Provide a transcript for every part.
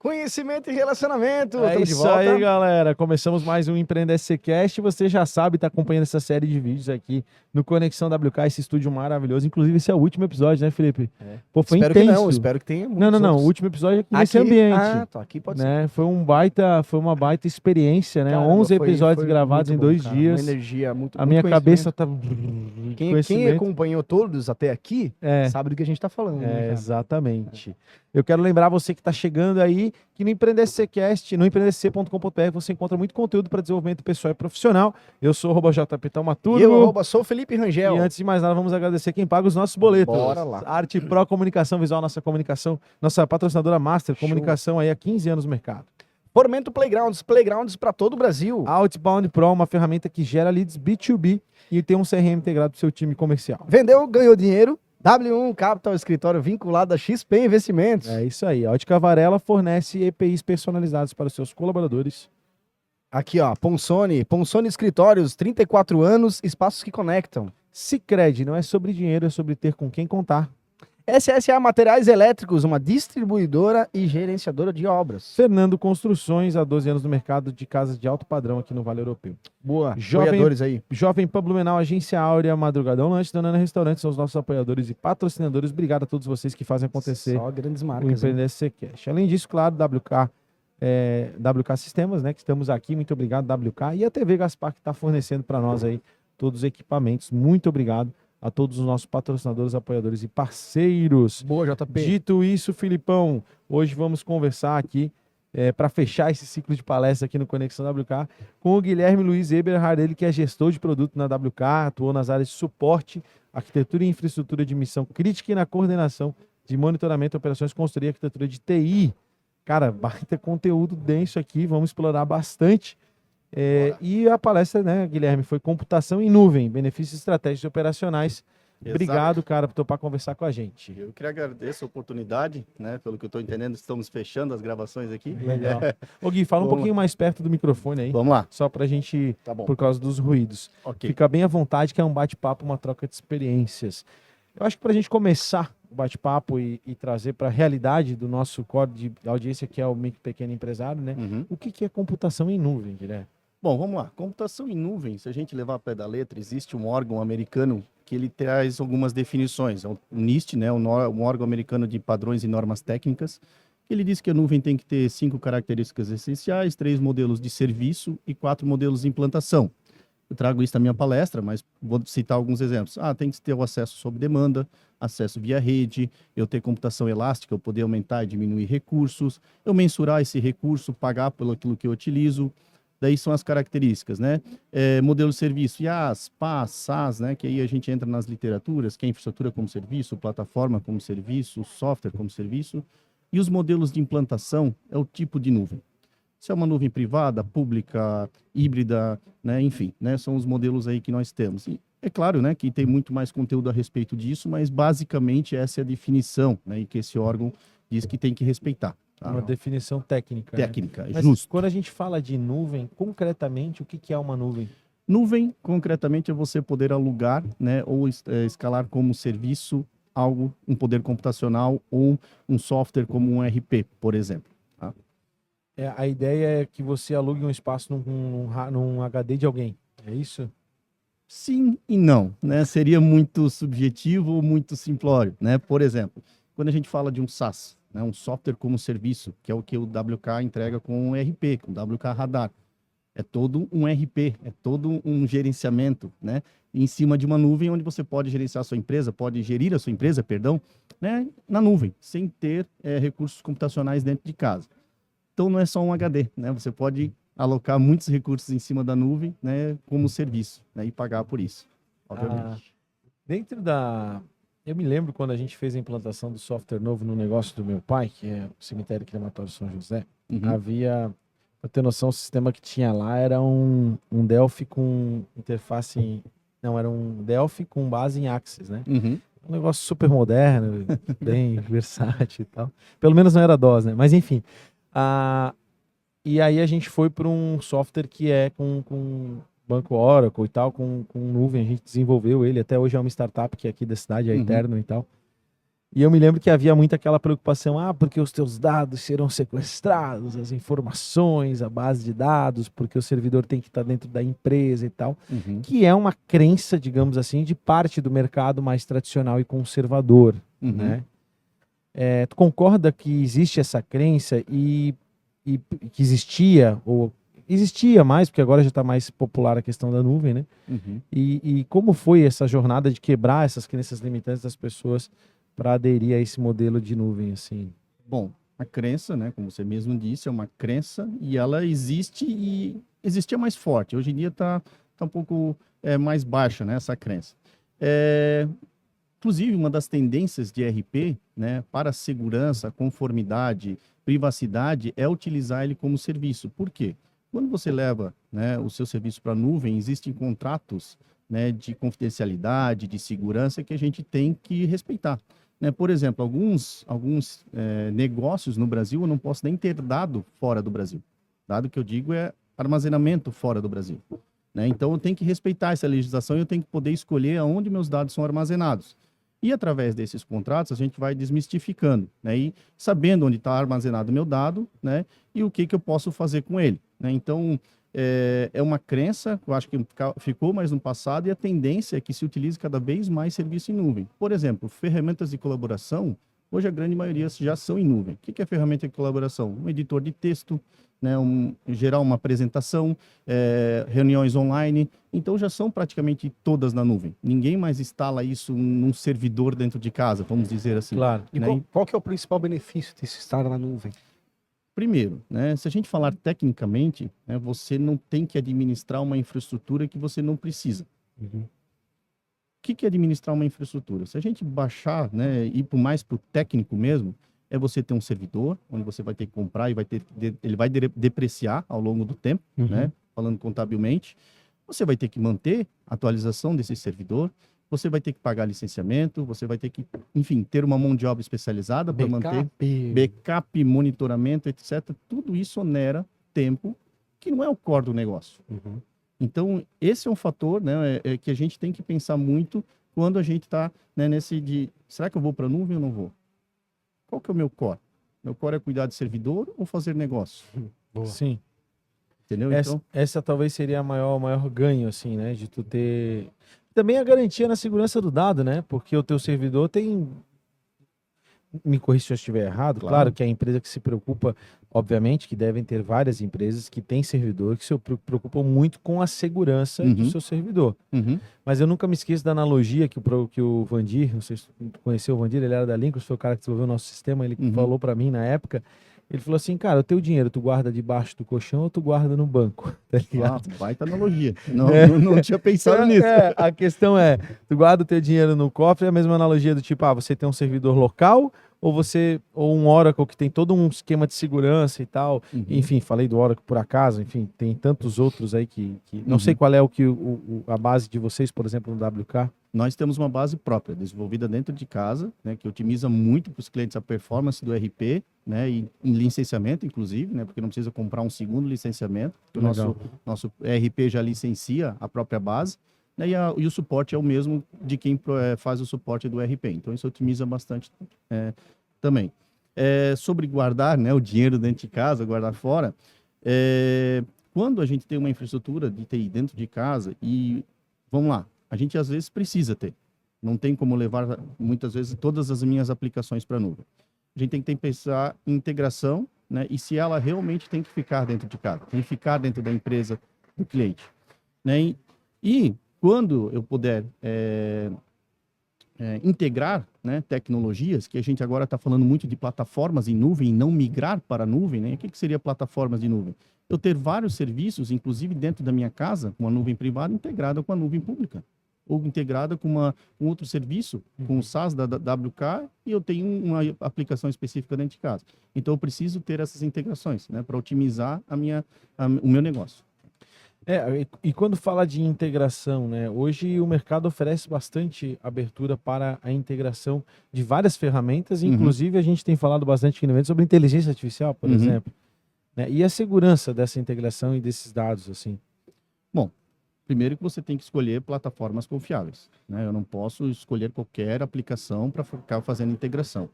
Conhecimento e relacionamento. É Tamo de isso volta. aí, galera. Começamos mais um Empreender Cast. Você já sabe, tá acompanhando essa série de vídeos aqui no Conexão WK, esse estúdio maravilhoso. Inclusive, esse é o último episódio, né, Felipe? É. Pô, foi Espero intenso. que não, espero que tenha muitos Não. outros. O último episódio aqui nesse ambiente. Ah, tá. Aqui pode ser. Né? Foi uma baita experiência, né? Caramba, 11 foi episódios gravados muito em bom, 2 cara. dias. Uma energia muito A minha cabeça tá Quem conhecimento. acompanhou todos até aqui É. sabe do que a gente tá falando, né, cara? Exatamente. Eu quero lembrar você que está chegando aí que no EmpreenderCast, no empreenderc.com.br você encontra muito conteúdo para desenvolvimento pessoal e profissional. Eu sou o JP Taumaturgo. E eu, sou o Felipe Rangel. E antes de mais nada, vamos agradecer quem paga os nossos boletos. Bora lá. Arte Pro Comunicação Visual, nossa comunicação, nossa patrocinadora Master, Show. comunicação aí há 15 anos no mercado. Formento Playgrounds para todo o Brasil. Outbound Pro, uma ferramenta que gera leads B2B e tem um CRM integrado para o seu time comercial. Vendeu, ganhou dinheiro. W1 Capital, escritório vinculado a XP Investimentos. É isso aí. A Ótica Varela fornece EPIs personalizados para os seus colaboradores. Aqui, ó, Ponsone Escritórios, 34 anos, espaços que conectam. Sicredi não é sobre dinheiro, é sobre ter com quem contar. SSA Materiais Elétricos, uma distribuidora e gerenciadora de obras. Fernando Construções, há 12 anos no mercado de casas de alto padrão aqui no Vale Europeu. Boa, Jovem- apoiadores aí. Jovem Pan Blumenau, Agência Áurea, Madrugadão Lanche, Dona Ana Restaurante são os nossos apoiadores e patrocinadores. Obrigado a todos vocês que fazem acontecer Só grandes o marcas. hein? Empreender Cash. Além disso, claro, WK Sistemas, né, que estamos aqui. Muito obrigado, WK. E a TV Gaspar, que está fornecendo para nós aí todos os equipamentos. Muito obrigado a todos os nossos patrocinadores, apoiadores e parceiros. Boa, JP. Dito isso, Filipão, hoje vamos conversar aqui para fechar esse ciclo de palestra aqui no Conexão WK com o Guilherme Luiz Eberhard, ele que é gestor de produto na WK, atuou nas áreas de suporte, arquitetura e infraestrutura de missão crítica e na coordenação de monitoramento, operações, consultoria e arquitetura de TI. Cara, baita conteúdo denso aqui, vamos explorar bastante. E a palestra, né, Guilherme, foi computação em nuvem, benefícios estratégicos e operacionais. Obrigado, cara, por topar conversar com a gente. Eu que agradeço a oportunidade, né? Pelo que eu estou entendendo, estamos fechando as gravações aqui. Legal. Ô Gui, fala um Vamos pouquinho mais perto do microfone aí, Vamos lá. só pra gente, Tá bom. por causa dos ruídos. Ok. Fica bem à vontade, que é um bate-papo, uma troca de experiências. Eu acho que pra gente começar o bate-papo e trazer para a realidade do nosso core de audiência, que é o micro pequeno empresário, né? Uhum. O que é computação em nuvem, Guilherme? Bom, vamos lá. Computação em nuvem, se a gente levar a pé da letra, existe um órgão americano que ele traz algumas definições. É o NIST, né? Um órgão americano de padrões e normas técnicas. Ele diz que a nuvem tem que ter 5 características essenciais, 3 modelos de serviço e 4 modelos de implantação. Eu trago isso na minha palestra, mas vou citar alguns exemplos. Tem que ter o acesso sob demanda, acesso via rede, eu ter computação elástica, eu poder aumentar e diminuir recursos, eu mensurar esse recurso, pagar pelo aquilo que eu utilizo. Daí são as características, né? Modelo de serviço, IaaS, PaaS, SaaS, né? Que aí a gente entra nas literaturas, que é infraestrutura como serviço, plataforma como serviço, software como serviço. E os modelos de implantação é o tipo de nuvem. Se é uma nuvem privada, pública, híbrida, né? Enfim, né? São os modelos aí que nós temos. E é claro, né? Que tem muito mais conteúdo a respeito disso, mas basicamente essa é a definição, né? E que esse órgão diz que tem que respeitar. Tá? Uma definição técnica. Né? Técnica, Mas justo. quando a gente fala de nuvem, concretamente, o que é uma nuvem? Nuvem, concretamente, é você poder alugar, né, ou escalar como serviço algo, um poder computacional ou um software como um RP, por exemplo. Tá? A ideia é que você alugue um espaço num HD de alguém, é isso? Sim e não, né? Seria muito subjetivo ou muito simplório, né? Por exemplo, quando a gente fala de um SaaS, né, um software como serviço, que é o que o WK entrega com um RP, com o WK Radar. É todo um RP, é todo um gerenciamento, né? Em cima de uma nuvem onde você pode gerenciar a sua empresa, pode gerir a sua empresa, perdão, né? Na nuvem, sem ter recursos computacionais dentro de casa. Então não é só um HD, né? Você pode alocar muitos recursos em cima da nuvem, né? Como serviço, né? E pagar por isso, obviamente. Dentro da... Eu me lembro quando a gente fez a implantação do software novo no negócio do meu pai, que é o Cemitério Crematório São José, havia, pra ter noção, o sistema que tinha lá era um Delphi com interface... Não, era um Delphi com base em Axis, né? Uhum. Um negócio super moderno, bem versátil e tal. Pelo menos não era DOS, né? Mas enfim. E aí a gente foi para um software que é com banco Oracle e tal, com nuvem. A gente desenvolveu ele. Até hoje é uma startup que é aqui da cidade, é Eterno e tal. E eu me lembro que havia muito aquela preocupação, porque os teus dados serão sequestrados, as informações, a base de dados, porque o servidor tem que estar dentro da empresa e tal, que é uma crença, digamos assim, de parte do mercado mais tradicional e conservador, né? Tu concorda que existe essa crença e que existia, ou existia mais, porque agora já está mais popular a questão da nuvem, né? E como foi essa jornada de quebrar essas crenças limitantes das pessoas para aderir a esse modelo de nuvem, assim? Bom, a crença, né, como você mesmo disse, é uma crença e ela existe e existia mais forte. Hoje em dia está um pouco mais baixa, né, essa crença. Inclusive, uma das tendências de RP, né, para segurança, conformidade, privacidade, é utilizar ele como serviço. Por quê? Quando você leva, né, o seu serviço para a nuvem, existem contratos, né, de confidencialidade, de segurança que a gente tem que respeitar. Né? Por exemplo, alguns negócios no Brasil eu não posso nem ter dado fora do Brasil. Dado que eu digo é armazenamento fora do Brasil. Né? Então, eu tenho que respeitar essa legislação e eu tenho que poder escolher aonde meus dados são armazenados. E através desses contratos, a gente vai desmistificando, né? E sabendo onde está armazenado o meu dado, né? E o que eu posso fazer com ele. Né? Então, é uma crença, eu acho que ficou mais no passado, e a tendência é que se utilize cada vez mais serviço em nuvem. Por exemplo, ferramentas de colaboração, hoje a grande maioria já são em nuvem. O que é ferramenta de colaboração? Um editor de texto, né, em geral uma apresentação, reuniões online, então já são praticamente todas na nuvem. Ninguém mais instala isso num servidor dentro de casa, vamos dizer assim. Claro. E né? qual que é o principal benefício de se estar na nuvem? Primeiro, né, se a gente falar tecnicamente, né, você não tem que administrar uma infraestrutura que você não precisa. O que é administrar uma infraestrutura? Se a gente baixar, né, ir mais para o técnico mesmo, é você ter um servidor, onde você vai ter que comprar e ele vai depreciar ao longo do tempo, né? Falando contabilmente. Você vai ter que manter a atualização desse servidor, você vai ter que pagar licenciamento, você vai ter que, enfim, ter uma mão de obra especializada para manter backup, monitoramento, etc. Tudo isso onera tempo, que não é o core do negócio. Então, esse é um fator, né, que a gente tem que pensar muito quando a gente está, né, nesse de, será que eu vou para a nuvem ou não vou? Qual que é o meu core? Meu core é cuidar de servidor ou fazer negócio? Boa. Sim. Entendeu? Essa talvez seria o maior ganho, assim, né? De tu ter... Também a garantia na segurança do dado, né? Porque o teu servidor tem... Me corrija se eu estiver errado. Claro que a empresa que se preocupa, obviamente, que devem ter várias empresas que têm servidor que se preocupam muito com a segurança do seu servidor. Mas eu nunca me esqueço da analogia que o Vandir, não sei se tu conheceu o Vandir, ele era da Lincoln, foi o cara que desenvolveu o nosso sistema, ele falou para mim na época, ele falou assim, cara, o teu dinheiro tu guarda debaixo do colchão ou tu guarda no banco? Tá ligado? Baita analogia. Não tinha pensado nisso. A questão é, tu guarda o teu dinheiro no cofre, é a mesma analogia do tipo, você tem um servidor local ou um Oracle que tem todo um esquema de segurança e tal. Enfim, falei do Oracle por acaso, enfim, tem tantos outros aí que não sei qual é a base de vocês, por exemplo, no WK. Nós temos uma base própria, desenvolvida dentro de casa, né, que otimiza muito para os clientes a performance do RP, né, e em licenciamento, inclusive, né, porque não precisa comprar um segundo licenciamento. O nosso RP já licencia a própria base, né, e o suporte é o mesmo de quem faz o suporte do RP. Então, isso otimiza bastante também. Sobre guardar, né, o dinheiro dentro de casa, guardar fora, quando a gente tem uma infraestrutura de TI dentro de casa e, vamos lá, a gente às vezes precisa ter. Não tem como levar, muitas vezes, todas as minhas aplicações para a nuvem. A gente tem que pensar em integração, né? E se ela realmente tem que ficar dentro de casa, tem que ficar dentro da empresa do cliente. Né? E quando eu puder integrar, né, tecnologias, que a gente agora está falando muito de plataformas em nuvem e não migrar para a nuvem, né? O que seria plataformas de nuvem? Eu ter vários serviços, inclusive dentro da minha casa, uma nuvem privada integrada com a nuvem pública, ou integrada com um outro serviço, com o SaaS da WK, e eu tenho uma aplicação específica dentro de casa. Então, eu preciso ter essas integrações, né, para otimizar o meu negócio. E quando fala de integração, né, hoje o mercado oferece bastante abertura para a integração de várias ferramentas, inclusive a gente tem falado bastante aqui no evento sobre inteligência artificial, por exemplo. Né, e a segurança dessa integração e desses dados, assim? Bom, Primeiro que você tem que escolher plataformas confiáveis, né? Eu não posso escolher qualquer aplicação para ficar fazendo integração.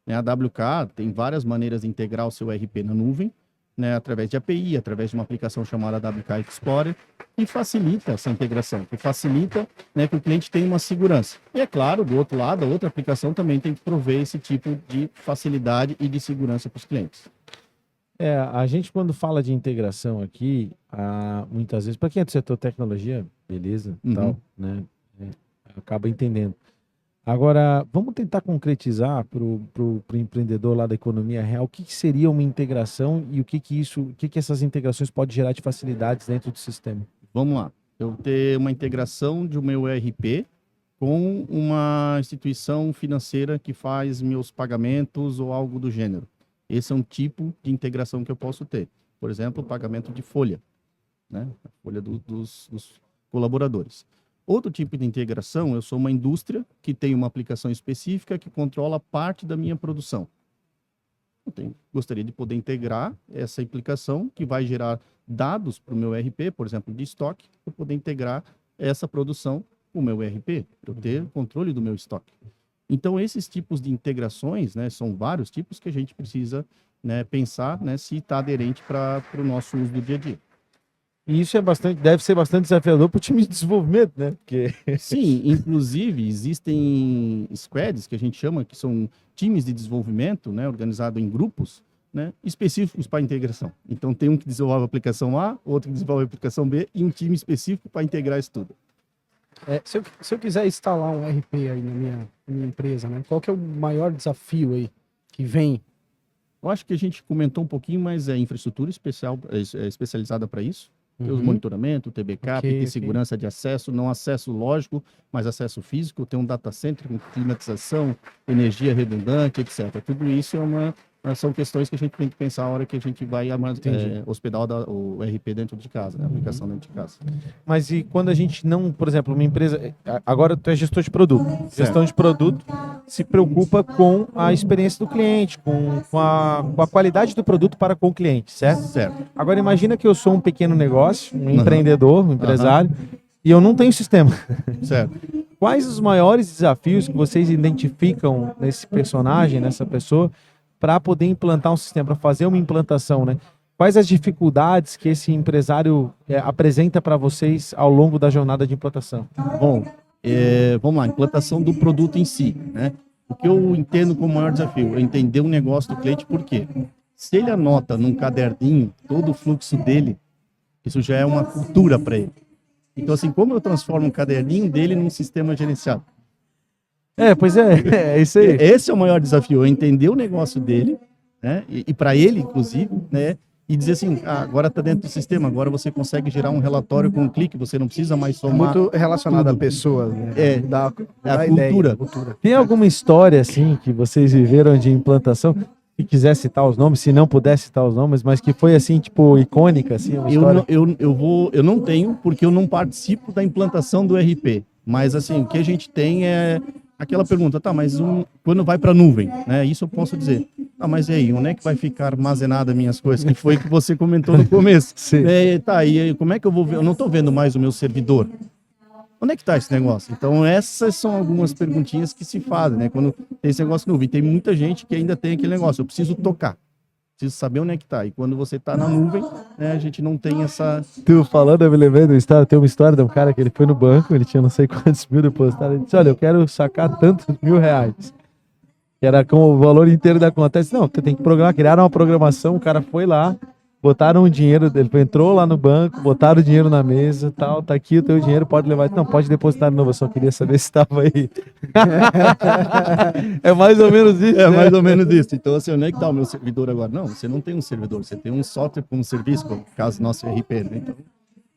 Né? A WK tem várias maneiras de integrar o seu ERP na nuvem, né? Através de API, através de uma aplicação chamada WK Explorer, que facilita essa integração, que facilita, né, que o cliente tenha uma segurança. E é claro, do outro lado, a outra aplicação também tem que prover esse tipo de facilidade e de segurança para os clientes. A gente quando fala de integração aqui, muitas vezes, para quem é do setor tecnologia, beleza, tal, né, acaba entendendo. Agora, vamos tentar concretizar para o empreendedor lá da economia real o que seria uma integração e o que essas integrações podem gerar de facilidades dentro do sistema. Vamos lá. Eu ter uma integração de meu ERP com uma instituição financeira que faz meus pagamentos ou algo do gênero. Esse é um tipo de integração que eu posso ter. Por exemplo, o pagamento de folha, né? A folha dos colaboradores. Outro tipo de integração, eu sou uma indústria que tem uma aplicação específica que controla parte da minha produção. Gostaria de poder integrar essa aplicação que vai gerar dados para o meu ERP, por exemplo, de estoque, para poder integrar essa produção com o meu ERP, para eu ter controle do meu estoque. Então, esses tipos de integrações, né, são vários tipos que a gente precisa, né, pensar, né, se está aderente para o nosso uso do dia a dia. E isso deve ser bastante desafiador para o time de desenvolvimento, né? Porque... Sim, inclusive existem squads que a gente chama, que são times de desenvolvimento, né, organizados em grupos, né, específicos para integração. Então tem um que desenvolve a aplicação A, outro que desenvolve a aplicação B e um time específico para integrar isso tudo. Se eu quiser instalar um ERP aí na minha empresa, né, qual que é o maior desafio aí que vem? Eu acho que a gente comentou um pouquinho, mas é infraestrutura especializada para isso. Os monitoramento, TBK, tem segurança de acesso, não acesso lógico, mas acesso físico, tem um data center com climatização, energia redundante, etc. Tudo isso são questões que a gente tem que pensar a hora que a gente vai hospedar o ERP dentro de casa, né? A aplicação dentro de casa. Mas e quando a gente não, por exemplo, uma empresa... Agora tu é gestor de produto. Certo. Gestão de produto se preocupa com a experiência do cliente, com a qualidade do produto para com o cliente, certo? Certo. Agora imagina que eu sou um pequeno negócio, um empreendedor, um empresário, e eu não tenho sistema. Certo. Quais os maiores desafios que vocês identificam nesse personagem, nessa pessoa, para poder implantar um sistema, para fazer uma implantação, né? Quais as dificuldades que esse empresário apresenta para vocês ao longo da jornada de implantação? Bom, vamos lá, implantação do produto em si, né? O que eu entendo como maior desafio é entender o negócio do cliente, por quê? Se ele anota num caderninho todo o fluxo dele, isso já é uma cultura para ele. Então, assim, como eu transformo um caderninho dele num sistema gerenciado? Pois é isso aí. Esse é o maior desafio, é entender o negócio dele, né? E para ele, inclusive, né? E dizer assim, agora está dentro do sistema, agora você consegue gerar um relatório com um clique, você não precisa mais somar. Muito relacionado tudo. à pessoa, né? A cultura. Tem alguma história, assim, que vocês viveram de implantação, se quiser citar os nomes, se não puder citar os nomes, mas que foi, assim, tipo, icônica, assim, uma história? Eu não tenho, porque eu não participo da implantação do RP. Mas, assim, o que a gente tem é aquela pergunta, tá, mas quando vai para a nuvem, né? Isso eu posso dizer. Ah, mas e aí, onde é que vai ficar armazenada minhas coisas? Que foi que você comentou no começo. Sim. Tá, e aí, como é que eu vou ver? Eu não estou vendo mais o meu servidor. Onde é que está esse negócio? Então, essas são algumas perguntinhas que se fazem, né? Quando tem esse negócio nuvem. Tem muita gente que ainda tem aquele negócio, eu preciso tocar. Preciso saber onde é que está. E quando você está na nuvem, né, a gente não tem essa... Tu falando, eu me lembrei tem uma história de um cara que ele foi no banco, ele tinha não sei quantos mil depositados, ele disse, olha, eu quero sacar tantos R$1.000. Que era com o valor inteiro da conta. Disse, não, você tem que programar, criaram uma programação, o cara foi lá, botaram o dinheiro, ele entrou lá no banco, botaram o dinheiro na mesa, tal, tá aqui o teu dinheiro, pode levar. Não, pode depositar de novo, eu só queria saber se estava aí. É mais ou menos isso, É né? mais ou menos isso. Então, assim, onde é que está o meu servidor agora? Não, você não tem um servidor, você tem um software como serviço, no caso nosso RP, né? Então,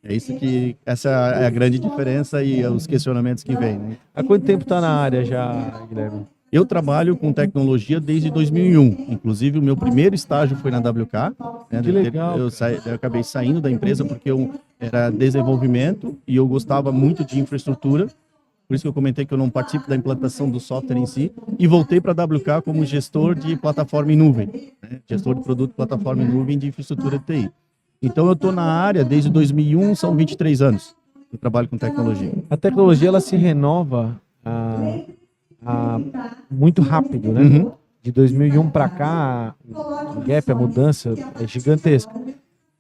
é isso que, essa é a grande diferença e os questionamentos que vêm, né? Há quanto tempo tá na área já, Guilherme? Eu trabalho com tecnologia desde 2001. Inclusive, o meu primeiro estágio foi na WK. Né? Que legal. Eu acabei saindo da empresa porque eu era desenvolvimento e eu gostava muito de infraestrutura. Por isso que eu comentei que eu não participo da implantação do software em si. E voltei para a WK como gestor de plataforma em nuvem. Né? Gestor de produto plataforma em nuvem de infraestrutura de TI. Então, eu estou na área desde 2001, são 23 anos. Eu trabalho com tecnologia. A tecnologia ela se renova muito rápido, né? Uhum. De 2001 para cá, o gap, a mudança é gigantesca.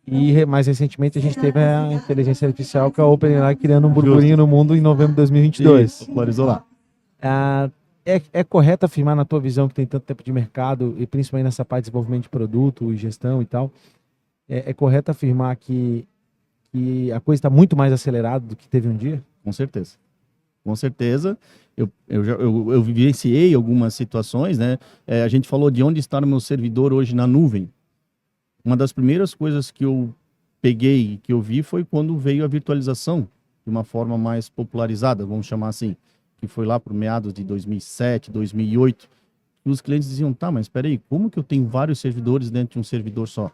E mais recentemente a gente teve a inteligência artificial com a OpenAI criando um burburinho no mundo em novembro de 2022. Isso, popularizou lá. É correto afirmar, na tua visão, que tem tanto tempo de mercado, e principalmente nessa parte de desenvolvimento de produto e gestão e tal, é correto afirmar que a coisa está muito mais acelerada do que teve um dia? Com certeza. Com certeza. Eu vivenciei algumas situações, né? A gente falou de onde está o meu servidor hoje na nuvem. Uma das primeiras coisas que eu peguei, que eu vi, foi quando veio a virtualização de uma forma mais popularizada, vamos chamar assim, que foi lá por meados de 2007, 2008. E os clientes diziam, tá, mas espera aí, como que eu tenho vários servidores dentro de um servidor só?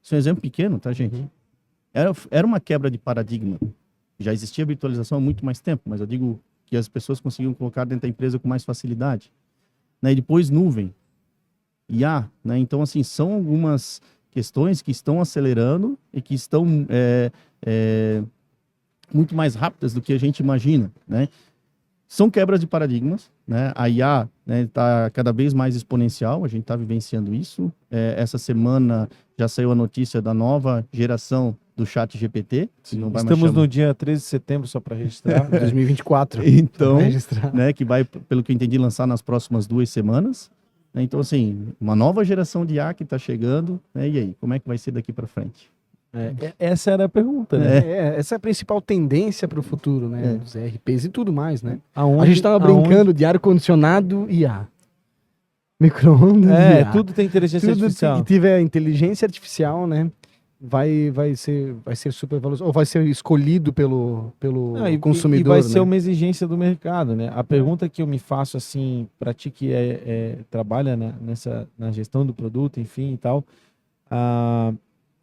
Isso é um exemplo pequeno, tá, gente? Era uma quebra de paradigma. Já existia virtualização há muito mais tempo, mas eu digo que as pessoas conseguiam colocar dentro da empresa com mais facilidade. Né? E depois nuvem, IA, né? Então, assim, são algumas questões que estão acelerando e que estão muito mais rápidas do que a gente imagina, né? São quebras de paradigmas, né? A IA está cada vez mais exponencial, a gente está vivenciando isso. Essa semana já saiu a notícia da nova geração do chat GPT. Estamos no dia 13 de setembro, só para registrar. 2024. Então, Pra registrar. né, que vai, pelo que eu entendi, lançar nas próximas 2 semanas. Né? Então, assim, uma nova geração de IA que está chegando. Né? E aí, como é que vai ser daqui para frente? Essa era a pergunta, né? Essa é a principal tendência para o futuro, né? Dos ERPs e tudo mais, né? Aonde, a gente estava brincando de ar-condicionado e IA. Micro-ondas e IA. tudo tem inteligência artificial. Que tiver inteligência artificial, né? Vai ser super valioso, ou vai ser escolhido pelo consumidor. E vai né? ser uma exigência do mercado, né? A pergunta que eu me faço, assim, para ti que trabalha na gestão do produto, enfim e tal,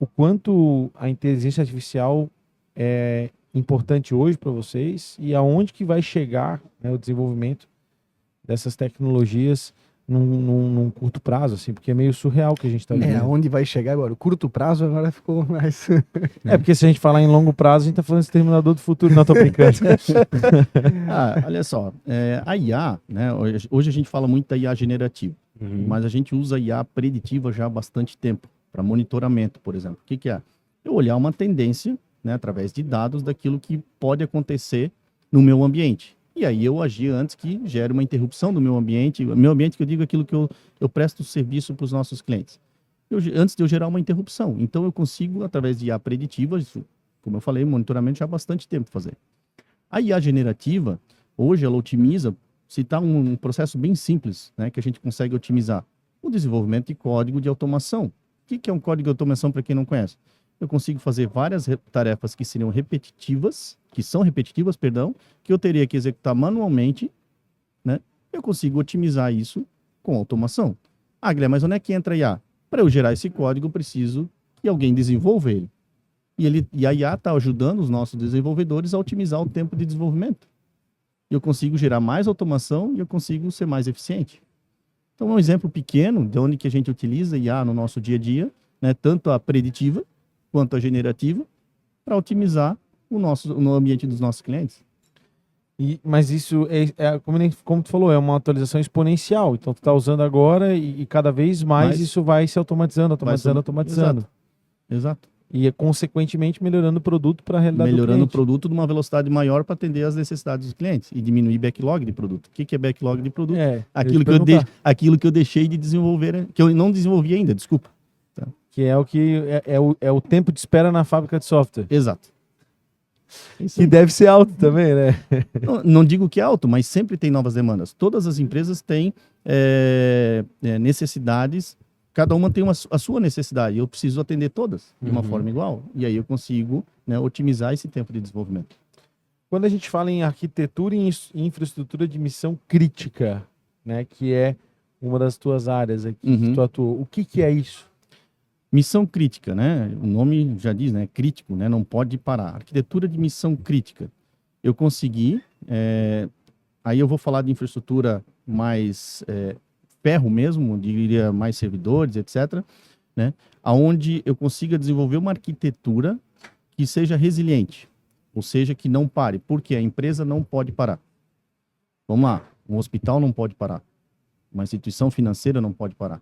o quanto a inteligência artificial é importante hoje para vocês e aonde que vai chegar, né, o desenvolvimento dessas tecnologias num curto prazo, assim, porque é meio surreal o que a gente está vendo. Onde vai chegar agora? O curto prazo agora ficou mais... Porque se a gente falar em longo prazo, a gente está falando de Exterminador do Futuro, não tô brincando. Olha só, a IA, né, hoje a gente fala muito da IA generativa, mas a gente usa a IA preditiva já há bastante tempo, para monitoramento, por exemplo. O que é? Eu olhar uma tendência, né, através de dados, daquilo que pode acontecer no meu ambiente. E aí eu agir antes que gere uma interrupção do meu ambiente. Meu ambiente, que eu digo, aquilo que eu presto serviço para os nossos clientes. Antes de eu gerar uma interrupção. Então eu consigo, através de IA preditiva, isso, como eu falei, monitoramento já há bastante tempo fazer. A IA generativa, hoje ela otimiza, se está um processo bem simples, né, que a gente consegue otimizar, o desenvolvimento de código de automação. O que é um código de automação para quem não conhece? Eu consigo fazer várias tarefas que seriam repetitivas, que eu teria que executar manualmente, né? Eu consigo otimizar isso com automação. Guilherme, mas onde é que entra a IA? Para eu gerar esse código, eu preciso que alguém desenvolva ele. E a IA está ajudando os nossos desenvolvedores a otimizar o tempo de desenvolvimento. Eu consigo gerar mais automação e eu consigo ser mais eficiente. Então, é um exemplo pequeno de onde que a gente utiliza IA no nosso dia a dia, né? Tanto a preditiva quanto a generativa, para otimizar no ambiente dos nossos clientes. Mas isso como tu falou, é uma atualização exponencial. Então, tu está usando agora e cada vez mais isso vai se automatizando. Exato. E, consequentemente, melhorando o produto para a realidade do cliente. Melhorando o produto de uma velocidade maior para atender às necessidades dos clientes e diminuir backlog de produto. O que é backlog de produto? Aquilo que eu deixei de desenvolver, que eu não desenvolvi ainda, desculpa. Tá. Que é o que é o tempo de espera na fábrica de software. Exato. Que deve ser alto também, né? Não digo que é alto, mas sempre tem novas demandas. Todas as empresas têm necessidades. Cada uma tem a sua necessidade. Eu preciso atender todas de uma forma igual. E aí eu consigo, né, otimizar esse tempo de desenvolvimento. Quando a gente fala em arquitetura e infraestrutura de missão crítica, né, que é uma das tuas áreas aqui que tu atua, o que é isso? Missão crítica, né? O nome já diz, né? Crítico, né? Não pode parar. Arquitetura de missão crítica. Eu consegui. Aí eu vou falar de infraestrutura mais ferro mesmo, diria mais servidores, etc. Né? Aonde eu consiga desenvolver uma arquitetura que seja resiliente. Ou seja, que não pare, porque a empresa não pode parar. Vamos lá, um hospital não pode parar, uma instituição financeira não pode parar,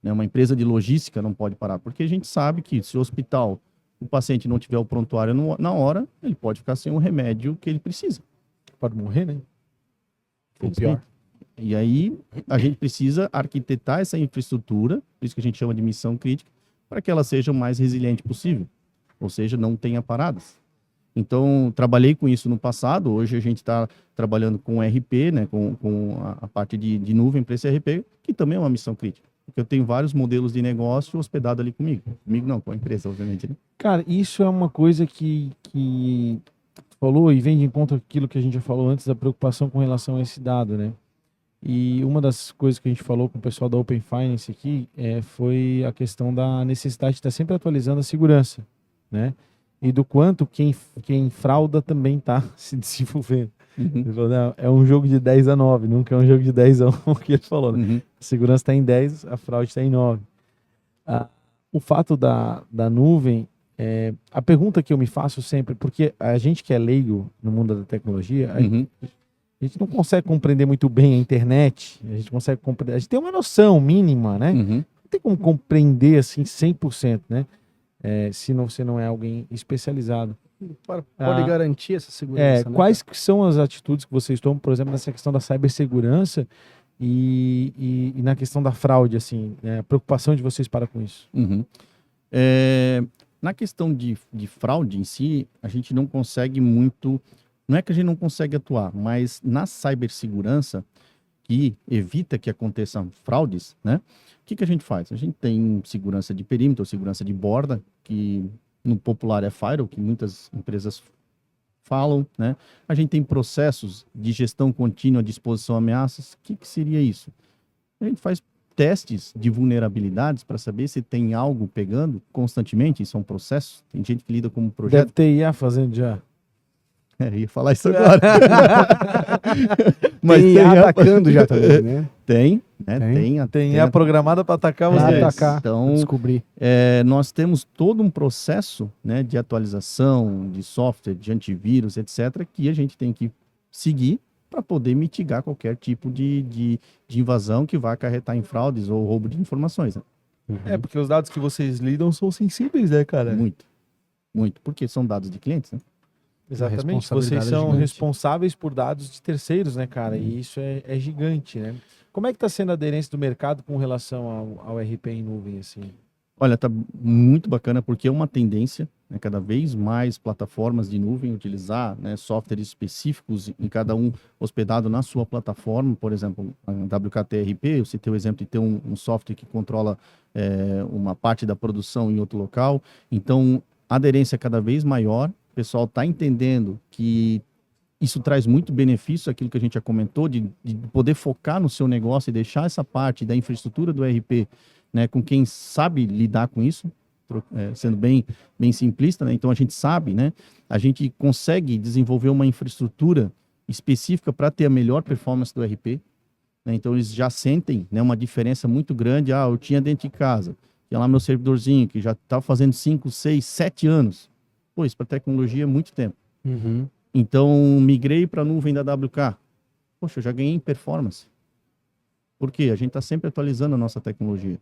né? Uma empresa de logística não pode parar, porque a gente sabe que se o hospital, o paciente não tiver o prontuário na hora, ele pode ficar sem o remédio que ele precisa. Pode morrer, né? Ou pior. E aí a gente precisa arquitetar essa infraestrutura, por isso que a gente chama de missão crítica, para que ela seja o mais resiliente possível, ou seja, não tenha paradas. Então, trabalhei com isso no passado, hoje a gente está trabalhando com RP, né, com a parte de nuvem para esse RP, que também é uma missão crítica. Porque eu tenho vários modelos de negócio hospedados ali comigo. Comigo não, com a empresa, obviamente. Né? Cara, isso é uma coisa que tu falou e vem de encontro aquilo que a gente já falou antes, da preocupação com relação a esse dado, né? E uma das coisas que a gente falou com o pessoal da Open Finance aqui foi a questão da necessidade de estar sempre atualizando a segurança, né? E do quanto quem frauda também está se desenvolvendo. Ele falou, não, é um jogo de 10-9, nunca é um jogo de 10-1, que ele falou, né? Uhum. A segurança está em 10, a fraude está em 9. O fato da nuvem, a pergunta que eu me faço sempre, porque a gente que é leigo no mundo da tecnologia, Uhum. a gente não consegue compreender muito bem a internet, a gente consegue compreender, a gente tem uma noção mínima, né? Uhum. Não tem como compreender assim 100%, né? Se você não é alguém especializado. Pode garantir essa segurança, né? Quais que são as atitudes que vocês tomam, por exemplo, nessa questão da cibersegurança e na questão da fraude, assim, né? A preocupação de vocês para com isso? Uhum. Na questão de fraude em si, a gente não consegue muito. Não é que a gente não consegue atuar, mas na cibersegurança, que evita que aconteçam fraudes, né? O que a gente faz? A gente tem segurança de perímetro, segurança de borda, que no popular é firewall, que muitas empresas falam, né? A gente tem processos de gestão contínua de exposição a ameaças. O que seria isso? A gente faz testes de vulnerabilidades para saber se tem algo pegando constantemente. Isso é um processo. Tem gente que lida com um projeto. Deve ter IA fazendo já. Ia falar isso agora. Mas tem atacando já também, né? Tem, né? Tem IA programada para atacar Pra vocês. atacar, Então, descobrir. nós temos todo um processo, né, de atualização de software, de antivírus, etc., que a gente tem que seguir para poder mitigar qualquer tipo de invasão que vai acarretar em fraudes ou roubo de informações. Né? Porque os dados que vocês lidam são sensíveis, né, cara? Muito, muito, porque são dados de clientes, né? Exatamente. A responsabilidade Vocês é são gigante. responsáveis por dados de terceiros, né, cara? E isso é gigante, né? Como é que está sendo a aderência do mercado com relação ao RP em nuvem, assim? Olha, tá muito bacana porque é uma tendência, né, cada vez mais plataformas de nuvem utilizar, né, softwares específicos em cada um hospedado na sua plataforma. Por exemplo, a WKTRP, eu citei o exemplo de ter um software que controla uma parte da produção em outro local. Então, a aderência é cada vez maior. O pessoal está entendendo que isso traz muito benefício, aquilo que a gente já comentou, de poder focar no seu negócio e deixar essa parte da infraestrutura do RP, né, com quem sabe lidar com isso, sendo bem simplista, né? Então a gente sabe, né? A gente consegue desenvolver uma infraestrutura específica para ter a melhor performance do RP, né? Então eles já sentem, né, uma diferença muito grande. Eu tinha dentro de casa, tinha lá meu servidorzinho, que já estava fazendo 5, 6, 7 anos. Pô, isso para tecnologia é muito tempo. Uhum. Então, migrei para a nuvem da WK. Poxa, eu já ganhei em performance. Por quê? A gente está sempre atualizando a nossa tecnologia.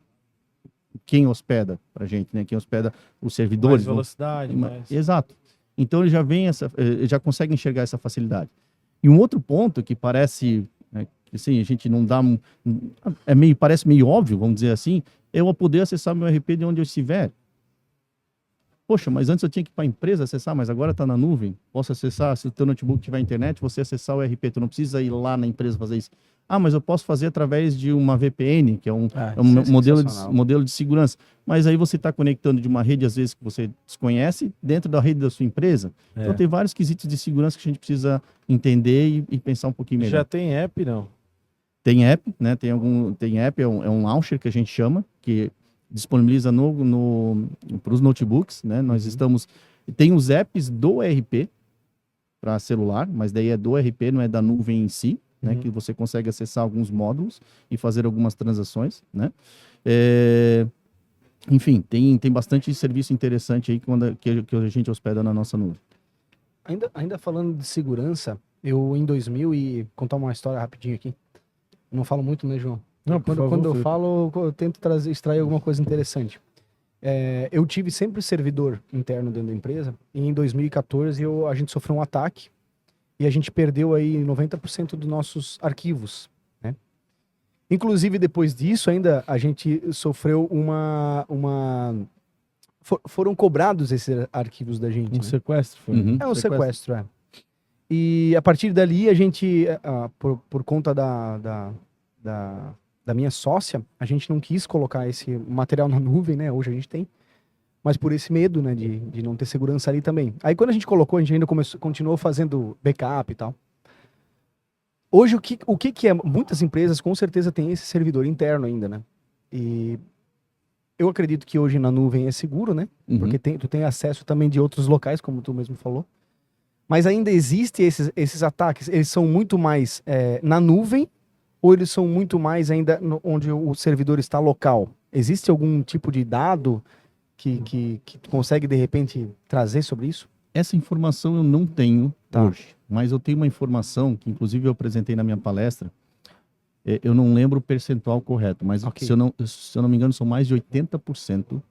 Quem hospeda para a gente, né? Quem hospeda os servidores. Mais velocidade, mais... Exato. Então, ele já já consegue enxergar essa facilidade. E um outro ponto que parece, né, que assim, a gente não dá... parece meio óbvio, vamos dizer assim, é eu poder acessar meu RP de onde eu estiver. Poxa, mas antes eu tinha que ir para a empresa acessar, mas agora está na nuvem. Posso acessar, se o teu notebook tiver internet, você acessar o RP. Tu não precisa ir lá na empresa fazer isso. Mas eu posso fazer através de uma VPN, que é um modelo de segurança. Mas aí você está conectando de uma rede, às vezes, que você desconhece, dentro da rede da sua empresa. Então tem vários quesitos de segurança que a gente precisa entender e pensar um pouquinho melhor. Já tem app, não? Tem app, né? Tem app, é um launcher que a gente chama, que disponibiliza para os notebooks, né? Nós estamos... Tem os apps do RP para celular, mas daí é do RP, não é da nuvem em si, né? Que você consegue acessar alguns módulos e fazer algumas transações, né? Enfim, tem bastante serviço interessante aí que a gente hospeda na nossa nuvem. Ainda falando de segurança, eu em 2000 e contar uma história rapidinho aqui. Não falo muito, né, João? Não, por favor, Quando eu Felipe. falo, eu tento extrair alguma coisa interessante. Eu tive sempre servidor interno dentro da empresa e em 2014 a gente sofreu um ataque e a gente perdeu aí 90% dos nossos arquivos, né? Inclusive depois disso ainda a gente sofreu foram cobrados esses arquivos da gente, Um né? sequestro foi. Uhum. É um sequestro, é. E a partir dali, a gente, por conta da minha sócia, a gente não quis colocar esse material na nuvem, né? Hoje a gente tem. Mas por esse medo, né? De não ter segurança ali também. Aí quando a gente colocou, a gente ainda continuou fazendo backup e tal. Hoje, o que é? Muitas empresas com certeza têm esse servidor interno ainda, né? E eu acredito que hoje na nuvem é seguro, né? Uhum. Porque tu tem acesso também de outros locais, como tu mesmo falou. Mas ainda existem esses ataques, eles são muito mais na nuvem ou eles são muito mais ainda onde o servidor está local? Existe algum tipo de dado que tu consegue, de repente, trazer sobre isso? Essa informação eu não tenho Tá. hoje, mas eu tenho uma informação que, inclusive, eu apresentei na minha palestra. Eu não lembro o percentual correto, mas Ok. se eu não me engano, são mais de 80%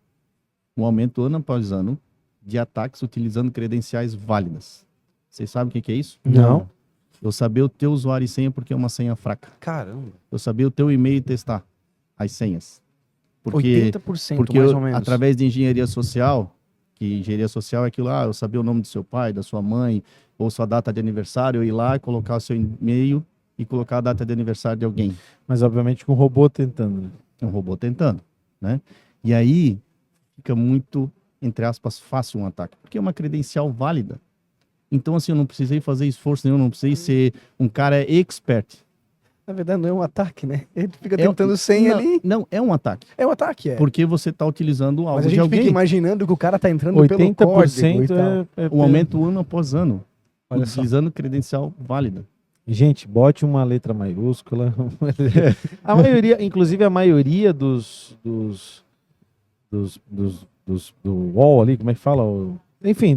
um aumento ano após ano de ataques utilizando credenciais válidas. Vocês sabem o que é isso? Não. Eu saber o teu usuário e senha porque é uma senha fraca. Caramba. Eu saber o teu e-mail e testar as senhas. Porque 80%, mais ou menos. através de engenharia social, que engenharia social é aquilo lá, eu saber o nome do seu pai, da sua mãe, ou sua data de aniversário, eu ir lá e colocar o seu e-mail e colocar a data de aniversário de alguém. Mas obviamente com o robô tentando. Né? É um robô tentando, né? E aí fica muito, entre aspas, fácil um ataque, porque é uma credencial válida. Então, assim, eu não precisei fazer esforço nenhum, não precisei ser um cara expert. Na verdade, não é um ataque, né? Ele fica tentando senha não, ali. Não, é um ataque. É um ataque, é. Porque você está utilizando algo Mas a de gente alguém. fica imaginando que o cara tá entrando pelo código e 80% tal. Um aumento ano após ano, Olha só. utilizando credencial válida. Gente, bote uma letra maiúscula. A maioria, inclusive a maioria do wall ali, como é que fala? Enfim,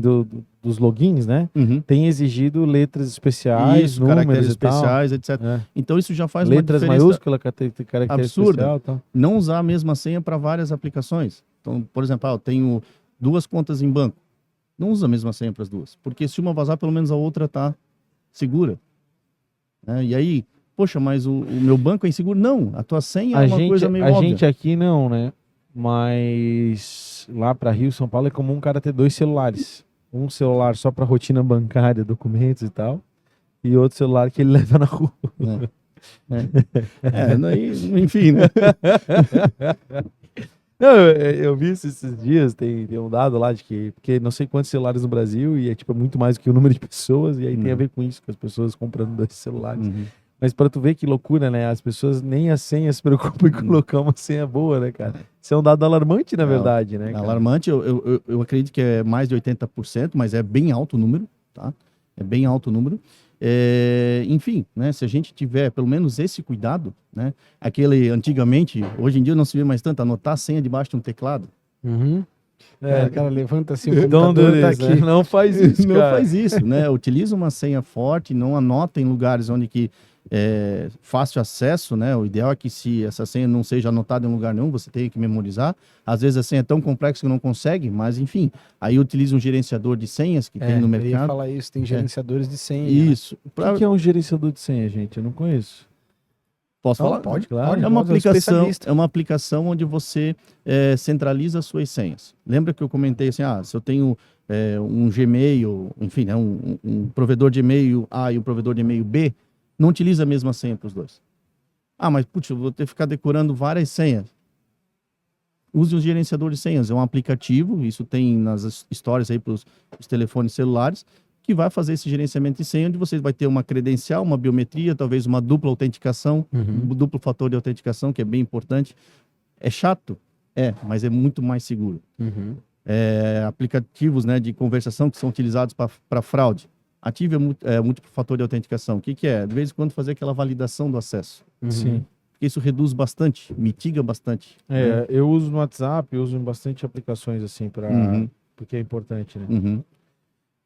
dos logins, né? Tem exigido letras especiais, Isso, números caracteres e tal. especiais, etc. É. Então isso já faz Letras uma diferença. maiúsculas, caractere absurda. especial e tal. Não usar a mesma senha para várias aplicações. Então, por exemplo, eu tenho 2 contas em banco. Não usa a mesma senha para as duas. Porque se uma vazar, pelo menos a outra está segura. Né? E aí, poxa, mas o meu banco é inseguro? Não, a tua senha é uma coisa meio a óbvia. gente aqui não, né? Mas lá para Rio, São Paulo, é comum um cara ter 2 celulares. Um celular só para rotina bancária, documentos e tal. E outro celular que ele leva na rua. Enfim, né? Não, eu vi isso esses dias, tem um dado lá de que, porque não sei quantos celulares no Brasil, e é tipo muito mais do que o número de pessoas, e aí tem a ver com isso, com as pessoas comprando 2 celulares. Mas para tu ver que loucura, né? As pessoas nem a senha se preocupam em colocar uma senha boa, né, cara? Isso é um dado alarmante, na verdade, né, cara? Alarmante, eu acredito que é mais de 80%, mas é bem alto o número, tá? É bem alto o número. Enfim, né, se a gente tiver pelo menos esse cuidado, né, aquele antigamente, hoje em dia não se vê mais tanto, anotar a senha debaixo de um teclado. O cara levanta assim o Então, computador, tá aqui. não faz isso, Não cara. faz isso, né? Utiliza uma senha forte, não anota em lugares onde que é fácil acesso, né? O ideal é que se essa senha não seja anotada em lugar nenhum, você tenha que memorizar. Às vezes a senha é tão complexa que não consegue, mas enfim, aí utiliza um gerenciador de senhas que tem no Eu ia mercado. falar isso, tem gerenciadores de senha. Isso. O que é um gerenciador de senha, gente? Eu não conheço. Posso Não, falar? pode, Claro. pode. É uma pode, eu sou aplicação, especialista. é uma aplicação onde você centraliza as suas senhas. Lembra que eu comentei assim, se eu tenho um Gmail, enfim, né, um provedor de e-mail A e um provedor de e-mail B, não utiliza a mesma senha para os dois. Mas putz, eu vou ter que ficar decorando várias senhas. Use o gerenciador de senhas, é um aplicativo, isso tem nas histórias aí para os telefones celulares, que vai fazer esse gerenciamento de senha, onde você vai ter uma credencial, uma biometria, talvez uma dupla autenticação, um duplo fator de autenticação, que é bem importante. É chato? Mas é muito mais seguro. Aplicativos, né, de conversação que são utilizados para fraude. Ative múltiplo fator de autenticação. O que é? De vez em quando fazer aquela validação do acesso. Sim. Porque isso reduz bastante, mitiga bastante. Né? Eu uso no WhatsApp, eu uso em bastante aplicações assim, porque é importante, né?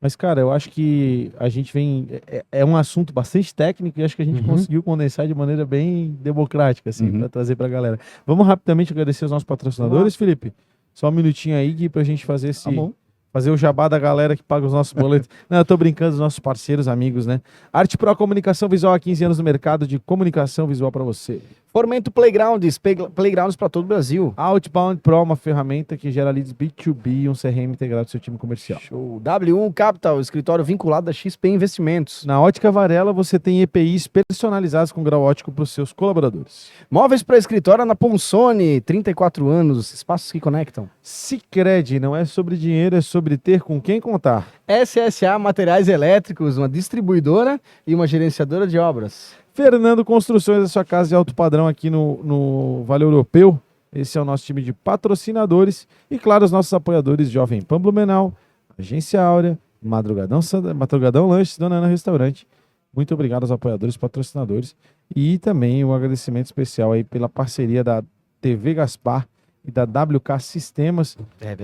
Mas, cara, eu acho que a gente vem. É um assunto bastante técnico e acho que a gente conseguiu condensar de maneira bem democrática, assim, para trazer pra galera. Vamos rapidamente agradecer os nossos patrocinadores, Felipe? Só um minutinho aí, Gui, pra gente fazer esse. Tá bom. Fazer o jabá da galera que paga os nossos boletos. Não, eu tô brincando, os nossos parceiros, amigos, né? Arte Pro Comunicação Visual há 15 anos no mercado de comunicação visual para você. Formento Playgrounds, playgrounds para todo o Brasil. Outbound Pro, uma ferramenta que gera leads B2B e um CRM integrado ao seu time comercial. Show. W1 Capital, escritório vinculado da XP Investimentos. Na Ótica Varela, você tem EPIs personalizados com grau ótico para os seus colaboradores. Móveis para escritório na Ponsone, 34 anos, espaços que conectam. Sicredi, não é sobre dinheiro, é sobre ter com quem contar. SSA Materiais Elétricos, uma distribuidora e uma gerenciadora de obras. Fernando Construções, a sua casa de alto padrão aqui no Vale Europeu. Esse é o nosso time de patrocinadores. E, claro, os nossos apoiadores Jovem Pan Blumenau, Agência Áurea, Madrugadão Lanches, Dona Ana Restaurante. Muito obrigado aos apoiadores e patrocinadores. E também um agradecimento especial aí pela parceria da TV Gaspar e da WK Sistemas,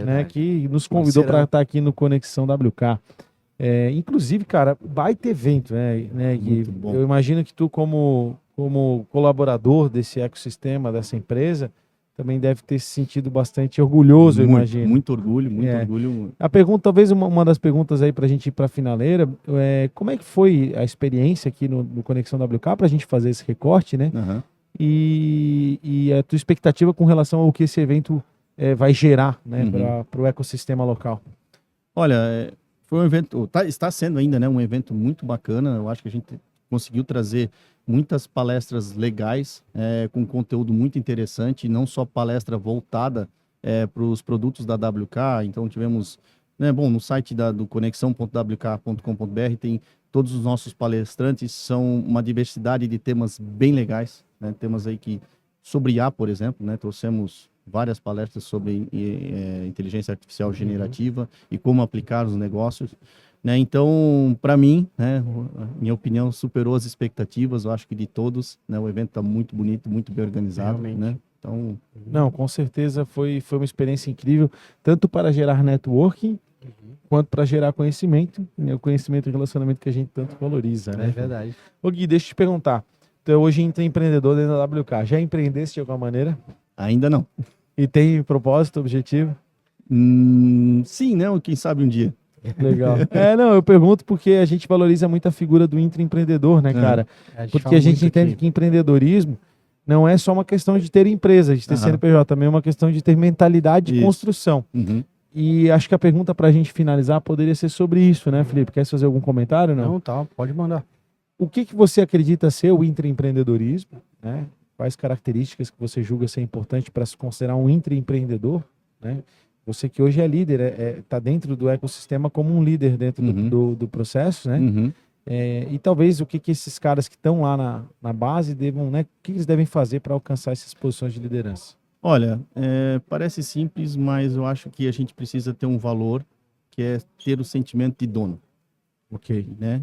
né, que nos convidou para estar aqui no Conexão WK. Inclusive, cara, baita evento, né, Gui? Eu imagino que tu, como colaborador desse ecossistema, dessa empresa, também deve ter se sentido bastante orgulhoso, eu imagino. Muito orgulho, muito orgulho. A pergunta, talvez uma das perguntas aí pra gente ir pra finaleira, como é que foi a experiência aqui no Conexão WK pra gente fazer esse recorte, né? Uhum. E a tua expectativa com relação ao que esse evento vai gerar, né, para o ecossistema local? Olha, foi um evento, está sendo ainda, né, um evento muito bacana. Eu acho que a gente conseguiu trazer muitas palestras legais, com conteúdo muito interessante, não só palestra voltada para os produtos da WK. Então tivemos, né, no site do conexão.wk.com.br tem todos os nossos palestrantes, são uma diversidade de temas bem legais, né, temas aí sobre IA, por exemplo, né, trouxemos várias palestras sobre inteligência artificial generativa e como aplicar os negócios, né? Então, para mim, né, minha opinião superou as expectativas, eu acho que de todos, né? O evento está muito bonito, muito bem organizado, né? Então, não, com certeza foi uma experiência incrível, tanto para gerar networking, quanto para gerar conhecimento, né? O conhecimento e relacionamento que a gente tanto valoriza, né? É verdade. Ô Gui, deixa eu te perguntar, tu é hoje empreendedor dentro da WK, já empreendeste de alguma maneira? Ainda não. E tem propósito, objetivo? Sim, né? Quem sabe um dia. Legal. Não, eu pergunto porque a gente valoriza muito a figura do intraempreendedor, né, cara? Porque a gente entende que empreendedorismo não é só uma questão de ter empresa, de ter CNPJ, também é uma questão de ter mentalidade de construção. E acho que a pergunta para a gente finalizar poderia ser sobre isso, né, Felipe? Quer fazer algum comentário, não? Não, tá, pode mandar. O que você acredita ser o intraempreendedorismo, né? Quais características que você julga ser importante para se considerar um intraempreendedor, né? Você que hoje é líder, está dentro do ecossistema como um líder dentro do processo, né? E talvez o que esses caras que estão lá na base devam, né? O que eles devem fazer para alcançar essas posições de liderança? Olha, parece simples, mas eu acho que a gente precisa ter um valor que é ter o sentimento de dono. Ok. Né?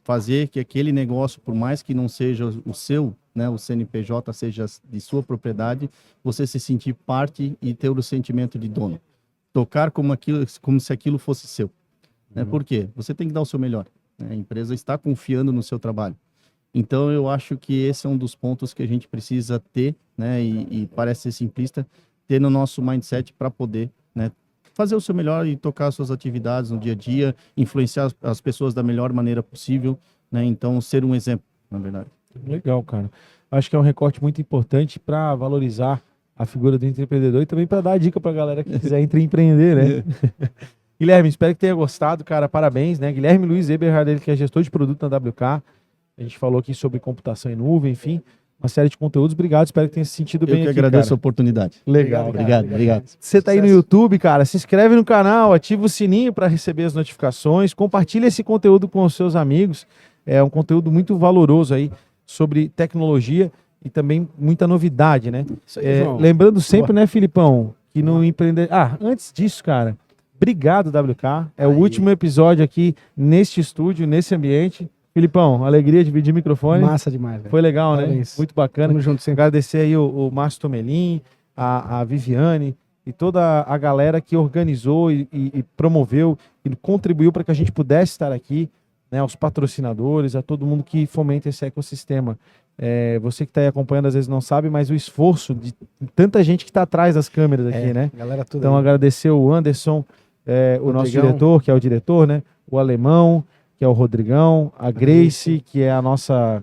Fazer que aquele negócio, por mais que não seja o seu, né, o CNPJ seja de sua propriedade, você se sentir parte e ter o sentimento de dono. Tocar como se aquilo fosse seu. Né? Por quê? Você tem que dar o seu melhor. Né? A empresa está confiando no seu trabalho. Então, eu acho que esse é um dos pontos que a gente precisa ter, né, e parece ser simplista, ter no nosso mindset para poder, né, fazer o seu melhor e tocar suas atividades no dia a dia, influenciar as pessoas da melhor maneira possível, né? Então, ser um exemplo, na verdade. Legal, cara. Acho que é um recorte muito importante para valorizar a figura do empreendedor e também para dar a dica para a galera que quiser empreender, né? Guilherme, espero que tenha gostado, cara. Parabéns, né? Guilherme Luiz Eberhard, ele que é gestor de produto na WK. A gente falou aqui sobre computação em nuvem, enfim, uma série de conteúdos. Obrigado, espero que tenha se sentido bem aqui, Eu que agradeço cara. a oportunidade. Legal. Obrigado. Você tá aí no YouTube, cara, se inscreve no canal, ativa o sininho para receber as notificações, compartilha esse conteúdo com os seus amigos. É um conteúdo muito valoroso aí sobre tecnologia e também muita novidade, né? Isso aí, João. Lembrando sempre, né, Filipão, que no empreender... antes disso, cara, obrigado, WK. É o último episódio aqui neste estúdio, nesse ambiente. Filipão, alegria de dividir o microfone. Massa demais, velho. Foi legal, Parabéns. né? Muito bacana. Tamo junto sempre. Agradecer aí o Márcio Tomelin, a Viviane e toda a galera que organizou e promoveu e contribuiu para que a gente pudesse estar aqui, né, aos patrocinadores, a todo mundo que fomenta esse ecossistema. Você que está aí acompanhando às vezes não sabe, mas o esforço de tanta gente que está atrás das câmeras aqui, né? Galera, tudo Então aí. agradecer o Anderson, o nosso Rodrigão. diretor, que é o diretor, né? O Alemão, que é o Rodrigão, a Grace, que é a nossa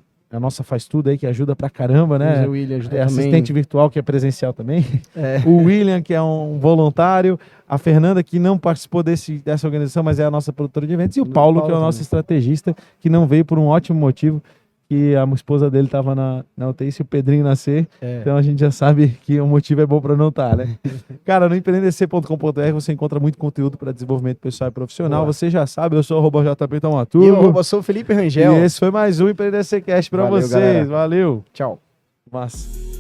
faz tudo aí, que ajuda pra caramba, né? O William ajuda É também. assistente virtual, que é presencial também. É. O William, que é um voluntário. A Fernanda, que não participou dessa organização, mas é a nossa produtora de eventos. E o Paulo, que é o nosso também. estrategista, que não veio por um ótimo motivo, que a esposa dele estava na UTI, se o Pedrinho nascer. É. Então a gente já sabe que o motivo é bom para não estar, né? Cara, no empreendedc.com.br você encontra muito conteúdo para desenvolvimento pessoal e profissional. Boa. Você já sabe, eu sou o @JP E Taumaturgo. eu sou o Felipe E Rangel. esse foi mais um EmpreendedCast para Valeu, vocês. galera. Valeu. Tchau. Massa.